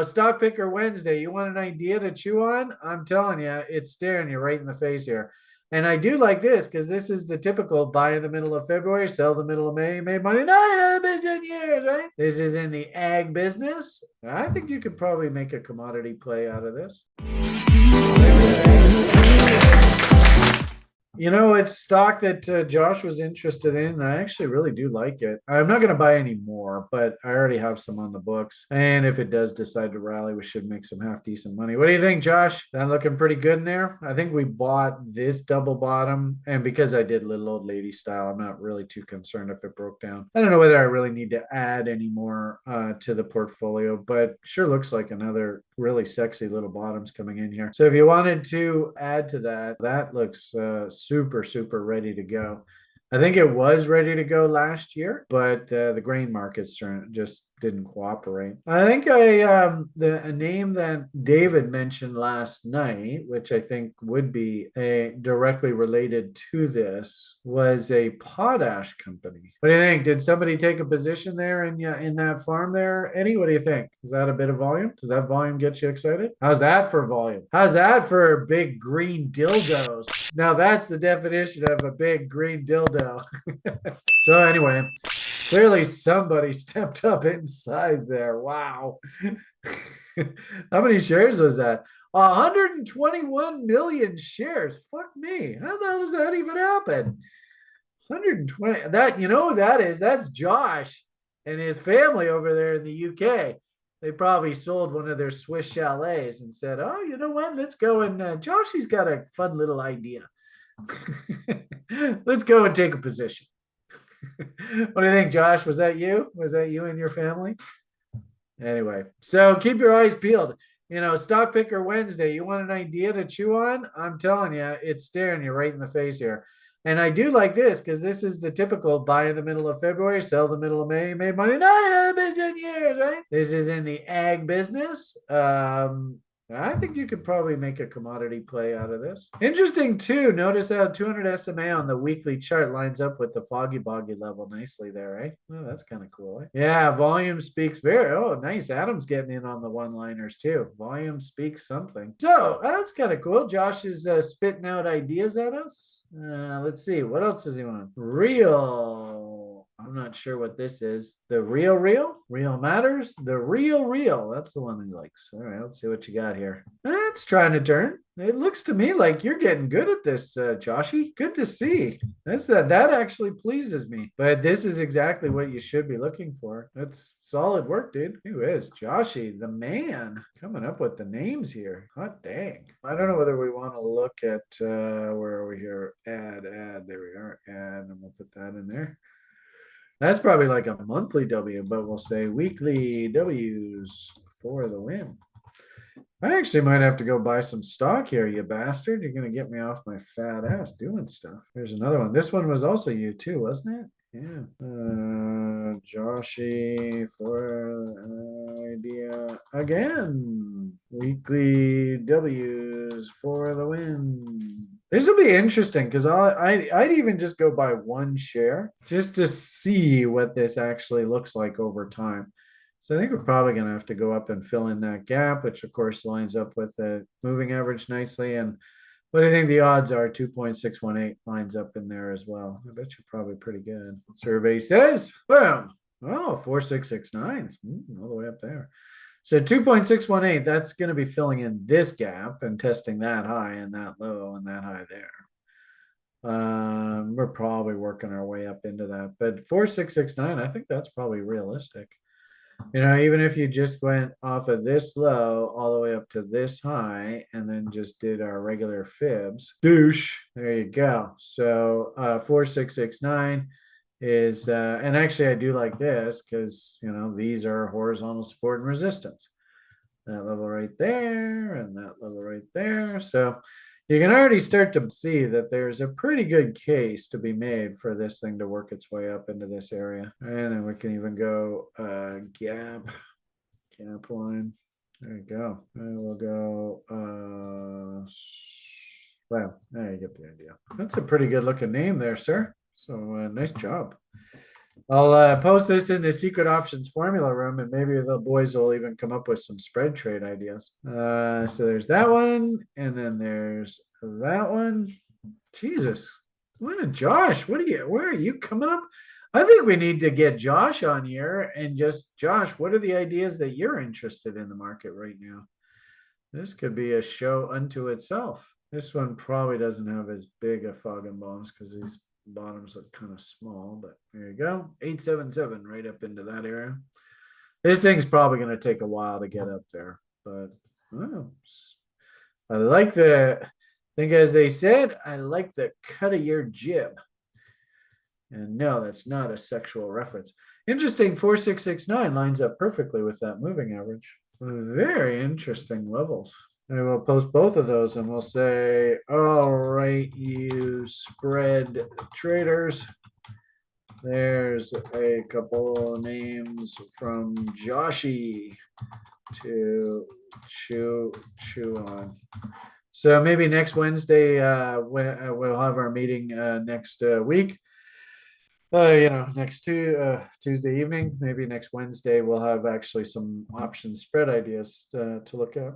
Stock Picker Wednesday, you want an idea to chew on? I'm telling you, it's staring you right in the face here. And I do like this because this is the typical buy in the middle of February, sell the middle of May, made money 9 years, right? This is in the ag business. I think you could probably make a commodity play out of this. It's stock that Josh was interested in. I actually really do like it. I'm not going to buy any more, but I already have some on the books. And if it does decide to rally, we should make some half decent money. What do you think, Josh? That looking pretty good in there? I think we bought this double bottom. And because I did little old lady style, I'm not really too concerned if it broke down. I don't know whether I really need to add any more to the portfolio, but sure looks like another really sexy little bottoms coming in here. So if you wanted to add to that, that looks super, super ready to go. I think it was ready to go last year, but the grain markets just didn't cooperate. I think a name that David mentioned last night, which I think would be directly related to this, was a potash company. What do you think? Did somebody take a position there in that farm there, Eddie? What do you think? Is that a bit of volume? Does that volume get you excited? How's that for volume? How's that for big green dildos? Now that's the definition of a big green dildo. So anyway, clearly somebody stepped up in size there. Wow. How many shares was that? 121 million shares. Fuck me. How the hell does that even happen? 120. That who that is? That's Josh and his family over there in the UK. They probably sold one of their Swiss chalets and said, "Oh, you know what? Let's go and Josh, he's got a fun little idea. Let's go and take a position." What do you think, Josh? Was that you? Was that you and your family? Anyway, so keep your eyes peeled. Stock Picker Wednesday, you want an idea to chew on? I'm telling you, it's staring you right in the face here. And I do like this because this is the typical buy in the middle of February, sell the middle of May, made money 9 years, right? This is in the ag business. I think you could probably make a commodity play out of this. Interesting too. Notice how 200 SMA on the weekly chart lines up with the foggy boggy level nicely there, right? Oh, that's kind of cool. Yeah, volume speaks nice. Adam's getting in on the one-liners too. Volume speaks something. So that's kind of cool. Josh is spitting out ideas at us. Let's see. What else does he want? Real. I'm not sure what this is. The real matters. The real. That's the one he likes. All right, let's see what you got here. That's trying to turn. It looks to me like you're getting good at this, Joshy. Good to see. That actually pleases me. But this is exactly what you should be looking for. That's solid work, dude. Who is Joshy, the man? Coming up with the names here. Hot dang. I don't know whether we want to look at where are we here? Add. There we are. Add, and we'll put that in there. That's probably like a monthly W, but we'll say weekly W's for the win. I actually might have to go buy some stock here, you bastard. You're going to get me off my fat ass doing stuff. Here's another one. This one was also you too, wasn't it? Yeah. Joshy for idea again. Weekly W's for the win. This will be interesting because I'd even just go buy one share just to see what this actually looks like over time. So I think we're probably going to have to go up and fill in that gap, which of course lines up with the moving average nicely. And what do you think the odds are? 2.618 lines up in there as well. I bet you're probably pretty good. Survey says, boom. Oh, 4669, all the way up there. So 2.618, that's going to be filling in this gap and testing that high and that low and that high there. We're probably working our way up into that, but 4669, I think that's probably realistic. Even if you just went off of this low all the way up to this high and then just did our regular fibs, douche, there you go. So 4669 is, and actually I do like this because, these are horizontal support and resistance. That level right there and that level right there. So you can already start to see that there's a pretty good case to be made for this thing to work its way up into this area. And then we can even go gap line. There you go. And we'll go, well, there you get the idea. That's a pretty good looking name there, sir. So nice job. I'll post this in the secret options formula room, and maybe the boys will even come up with some spread trade ideas. So there's that one, and then there's that one. Jesus, Josh? Where are you coming up? I think we need to get Josh on here and just Josh. What are the ideas that you're interested in the market right now? This could be a show unto itself. This one probably doesn't have as big a fog and bombs because these bottoms look kind of small, but there you go. 877 right up into that area. This thing's probably going to take a while to get up there, but well, I like I think as they said, I like the cut of your jib. And no, that's not a sexual reference. Interesting, 4669 lines up perfectly with that moving average. Very interesting levels. And we'll post both of those and we'll say, all right, you spread traders. There's a couple of names from Joshy to chew on. So maybe next Wednesday, we'll have our meeting next week. Next Tuesday evening, maybe next Wednesday, we'll have actually some option spread ideas to look at.